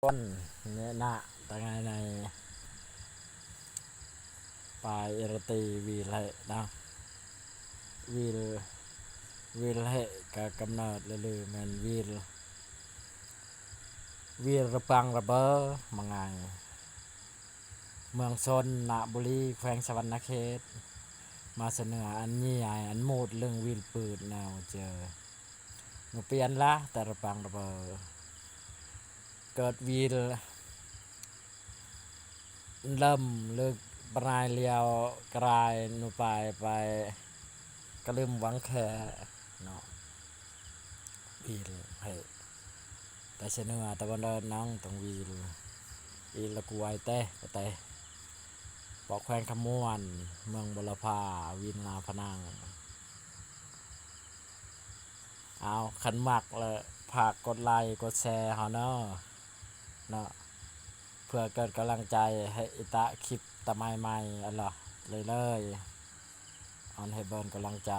ต้นเนี่ยนะแต่ไงในปลายเอรตีวีลเหนะวีลวีลเหกับกำเนิดเลยๆมันวีลระปังระเบ้อมังไงเมืองชนนาบุรีแขวงสวรรณเขตมาเสนออันนี้ใหญ่อันโมดเรื่องวีลปืนแนวเจอมาเปลี่ยนละแต่ระปังระเบ้อเกิดวีลเริ่มเลิกปลายเลียวกลายนูไปก็ลืมหวังแค่เนาะวีลให้แต่เสนอแต่วันเดินน้องต้องวีลละกูไอแต่ปอกแขวงขมวนเมืองบุรพาวินลาพนังเอาขันหมักเลยฝากกดไลค์กดแชร์เฮาเนาะเพื่อเกิดกำลังใจให้อิตะคลิปตะไมอันหรอเลยออนให้เบิร์นกำลังใจ